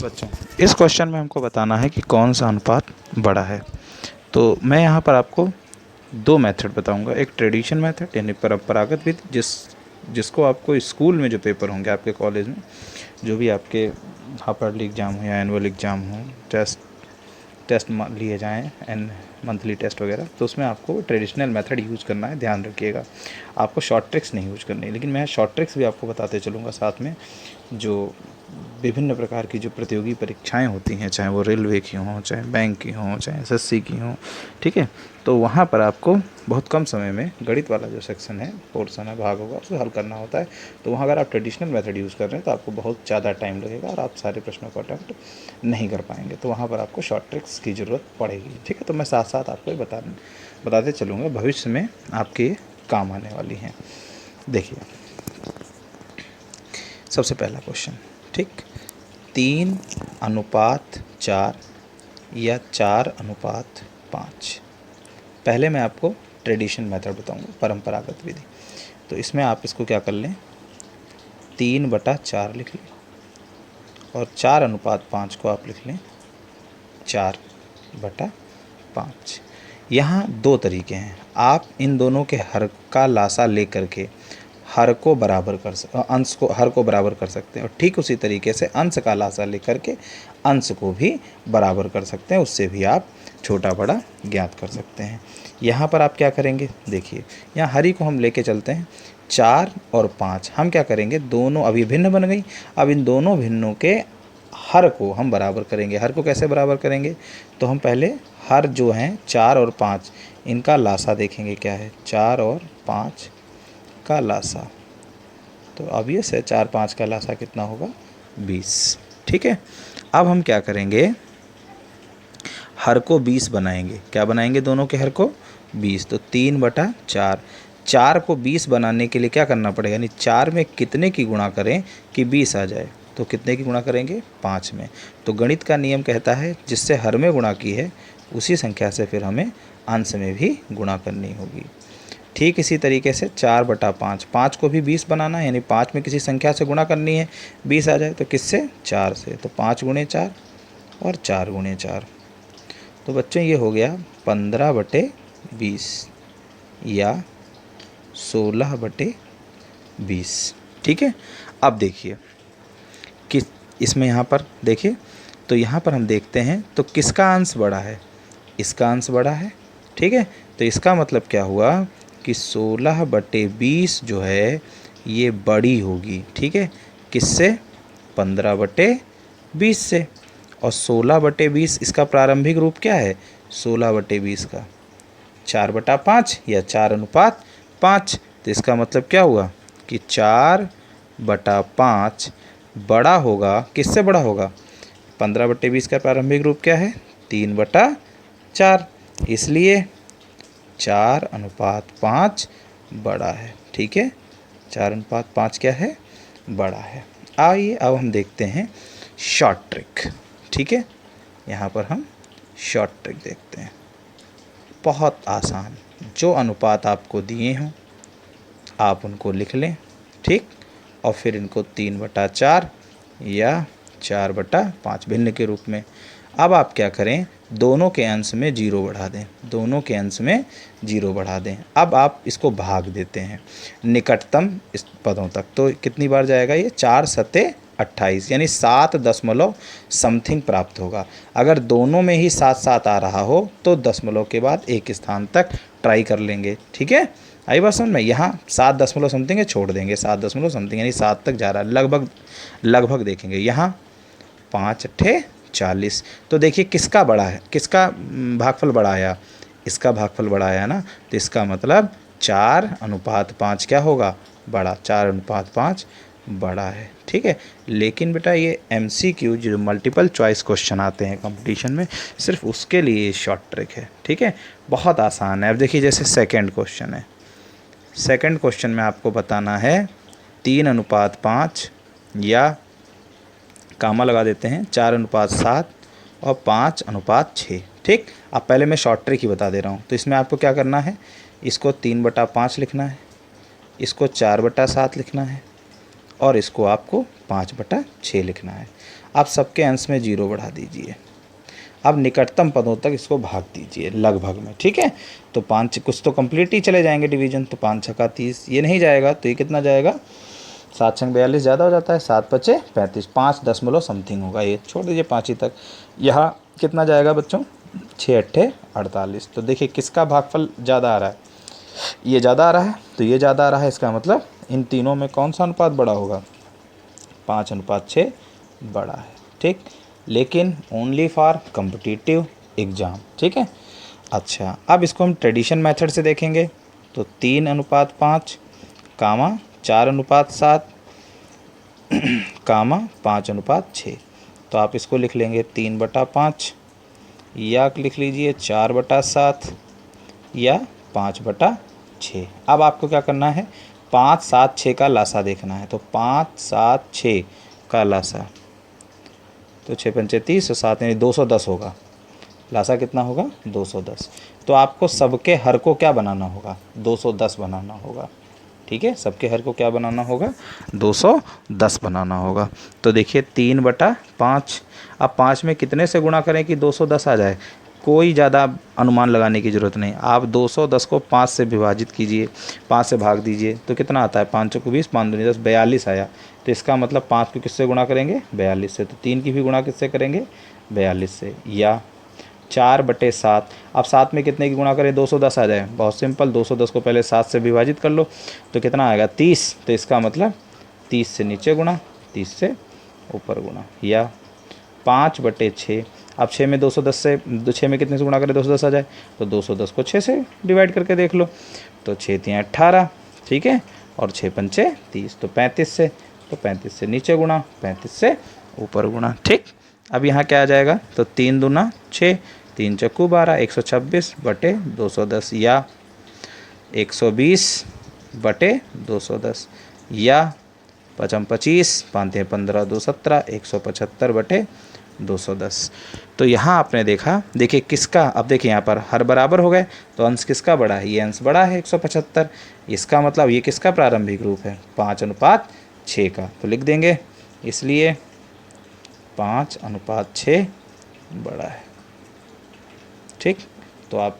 बच्चों, इस क्वेश्चन में हमको बताना है कि कौन सा अनुपात बड़ा है। तो मैं यहाँ पर आपको दो मेथड बताऊँगा, एक ट्रेडिशन मेथड यानी परंपरागत विधि जिसको आपको स्कूल में जो पेपर होंगे आपके कॉलेज में, जो भी आपके हाफर्ली एग्ज़ाम हो या एनुअल एग्ज़ाम हो, टेस्ट लिए जाएँ एंड मंथली टेस्ट वगैरह, तो उसमें आपको ट्रेडिशनल मेथड यूज़ करना है। ध्यान रखिएगा, आपको शॉर्ट ट्रिक्स नहीं यूज़ करनी है। लेकिन मैं शॉर्ट ट्रिक्स भी आपको बताते चलूँगा साथ में। जो विभिन्न प्रकार की जो प्रतियोगी परीक्षाएं होती हैं, चाहे वो रेलवे की हों, चाहे बैंक की हों, चाहे एसएससी की हों, ठीक है, तो वहाँ पर आपको बहुत कम समय में गणित वाला जो सेक्शन है, पोर्शन है, भाग होगा, उसे हल करना होता है। तो वहाँ अगर आप ट्रेडिशनल मेथड यूज़ कर रहे हैं तो आपको बहुत ज़्यादा टाइम लगेगा और आप सारे प्रश्नों को अटेम्प्ट नहीं कर पाएंगे। तो वहाँ पर आपको शॉर्ट ट्रिक्स की ज़रूरत पड़ेगी, ठीक है। तो मैं साथ साथ आपको बताते चलूँगा, भविष्य में आपके काम आने वाली हैं। देखिए, सबसे पहला क्वेश्चन, ठीक, 3:4 या 4:5। पहले मैं आपको ट्रेडिशन मेथड बताऊंगा, परंपरागत विधि। तो इसमें आप इसको क्या कर लें, 3/4 लिख लें और 4:5 को आप लिख लें 4/5। यहाँ दो तरीके हैं, आप इन दोनों के हर का लासा ले करके हर को बराबर कर अंश को हर को बराबर कर सकते हैं, और ठीक उसी तरीके से अंश का लासा लेकर के अंश को भी बराबर कर सकते हैं। उससे भी आप छोटा बड़ा ज्ञात कर सकते हैं। यहाँ पर आप क्या करेंगे, देखिए, यहाँ हरी को हम लेके चलते हैं, 4 और 5 हम क्या करेंगे, दोनों अभी भिन्न बन गई। अब इन दोनों भिन्नों के हर को हम बराबर करेंगे। हर को कैसे बराबर करेंगे, तो हम पहले हर जो हैं 4 और 5, इनका लासा देखेंगे क्या है, 4 और 5 का लासा। तो ऑब्वियस है 4 5 का लासा कितना होगा, 20, ठीक है। अब हम क्या करेंगे, हर को 20 बनाएंगे। क्या बनाएंगे, दोनों के हर को 20। तो 3/4, 4 को 20 बनाने के लिए क्या करना पड़ेगा, यानी 4 में कितने की गुणा करें कि 20 आ जाए, तो कितने की गुणा करेंगे, 5 में। तो गणित का नियम कहता है जिससे हर में गुणा की है उसी संख्या से फिर हमें अंश में भी गुणा करनी होगी। ठीक इसी तरीके से 4/5, 5 को भी 20 बनाना है, यानी 5 में किसी संख्या से गुणा करनी है, 20 आ जाए, तो किससे, 4 से। तो 5 × 4 और 4 × 4। तो बच्चों ये हो गया 15/20 या 16/20, ठीक है। अब देखिए कि इसमें यहाँ पर देखिए, तो यहाँ पर हम देखते हैं तो किसका अंश बड़ा है, इसका अंश बड़ा है, ठीक है। तो इसका मतलब क्या हुआ कि 16/20 जो है ये बड़ी होगी, ठीक है, किससे, 15/20 से। और 16/20 इसका प्रारंभिक रूप क्या है, 16/20 का 4/5 या 4:5। तो इसका मतलब क्या हुआ कि 4/5 बड़ा होगा, किससे बड़ा होगा, 15/20 का प्रारंभिक रूप क्या है, 3/4, इसलिए 4:5 बड़ा है, ठीक है। 4:5 क्या है, बड़ा है। आइए अब हम देखते हैं शॉर्ट ट्रिक, ठीक है। यहाँ पर हम शॉर्ट ट्रिक देखते हैं, बहुत आसान। जो अनुपात आपको दिए हों आप उनको लिख लें, ठीक, और फिर इनको 3/4 या 4/5 भिन्न के रूप में। अब आप क्या करें, दोनों के अंश में 0 बढ़ा दें, दोनों के अंश में 0 बढ़ा दें। अब आप इसको भाग देते हैं निकटतम इस पदों तक, तो कितनी बार जाएगा ये, 4 × 28, यानी 7 दशमलव समथिंग प्राप्त होगा। अगर दोनों में ही 7 आ रहा हो तो दशमलव के बाद एक स्थान तक ट्राई कर लेंगे, ठीक है। आई बात समझ में, यहाँ 7 दशमलव समथिंग है, छोड़ देंगे 7 दशमलव समथिंग, यानी 7 तक जा रहा है, लगभग देखेंगे। यहाँ 5 × 40, तो देखिए किसका बड़ा है, किसका भागफल बड़ा आया, इसका भागफल बड़ा आया ना, तो इसका मतलब 4:5 क्या होगा, बड़ा, 4:5 बड़ा है, ठीक है। लेकिन बेटा ये MCQ जो मल्टीपल चॉइस क्वेश्चन आते हैं कंपटीशन में, सिर्फ उसके लिए शॉर्ट ट्रिक है, ठीक है, बहुत आसान है। अब देखिए जैसे सेकंड क्वेश्चन है, सेकंड क्वेश्चन में आपको बताना है 3:5 या कामा लगा देते हैं 4:7 और 5:6, ठीक। अब पहले मैं शॉर्ट ट्रिक ही बता दे रहा हूँ। तो इसमें आपको क्या करना है, इसको 3/5 लिखना है, इसको 4/7 लिखना है और इसको आपको 5/6 लिखना है। आप सबके अंश में 0 बढ़ा दीजिए। अब निकटतम पदों तक इसको भाग दीजिए लगभग में, ठीक है। तो 5 कुछ तो कंप्लीट ही चले जाएंगे डिवीजन, तो 5 छक्का 30, ये नहीं जाएगा तो ये कितना जाएगा, 7 छंग 42 ज़्यादा हो जाता है, 7 पचे 35, 5 दशमलव समथिंग होगा, ये छोड़ दीजिए 5 ही तक। यहाँ कितना जाएगा बच्चों, 6 अट्ठे 48। तो देखिए किसका भागफल ज़्यादा आ रहा है, ये ज़्यादा आ रहा है, तो ये ज़्यादा आ रहा है, इसका मतलब इन तीनों में कौन सा अनुपात बड़ा होगा, 5/6 बड़ा है, ठीक। लेकिन ओनली फॉर कॉम्पिटिटिव एग्ज़ाम, ठीक है। अच्छा, अब इसको हम ट्रेडिशन मेथड से देखेंगे तो 3/5 कामा 4/7 कामा 5/6। तो आप इसको लिख लेंगे 3/5 या लिख लीजिए 4/7 या 5/6। अब आपको क्या करना है, 5, 7, 6 का लासा देखना है। तो 5, 7, 6 का लासा, तो 6 पंचे 30 और 7 यानी 210 होगा। लासा कितना होगा, 210। तो आपको सबके हर को क्या बनाना होगा, 210 बनाना होगा, ठीक है। सबके हर को क्या बनाना होगा, 210 बनाना होगा। तो देखिए 3/5, अब 5 में कितने से गुणा करें कि 210 आ जाए, कोई ज़्यादा अनुमान लगाने की ज़रूरत नहीं। आप 210 को 5 से विभाजित कीजिए, 5 से भाग दीजिए, तो कितना आता है, 5 चौको 20, 5 दूनी 10, 42 आया। तो इसका मतलब 5 को किससे गुणा करेंगे, 42 से। तो 3 की भी गुणा किससे करेंगे, 42 से। या 4/7, अब 7 में कितने की गुणा करें, 210 आ जाए, बहुत सिंपल, 210 को पहले 7 से विभाजित कर लो, तो कितना आएगा, 30। तो इसका मतलब 30 से नीचे गुणा, 30 से ऊपर गुणा। या 5/6, अब 6 में 210 से, 6 में कितने से गुणा करें, 210 आ जाए, तो 210 को 6 से डिवाइड करके देख लो, तो 6 तियाँ 18, ठीक है, और 6 पंचे 30, तो 35 से, तो 35 से नीचे गुणा, 35 से ऊपर गुणा, ठीक। अब यहाँ क्या आ जाएगा, तो 3 दूना 6, 3 चक्कू 12, 126/210 या 120/210 या 5×25, 5×15 217, 175/210। तो यहाँ आपने देखा, देखिए किसका, अब देखिए यहाँ पर हर बराबर हो गए, तो अंश किसका बड़ा है, ये अंश बड़ा है 175। इसका मतलब ये किसका प्रारंभिक रूप है, 5/6 का। तो लिख देंगे, इसलिए 5/6 बड़ा है, ठीक। तो आप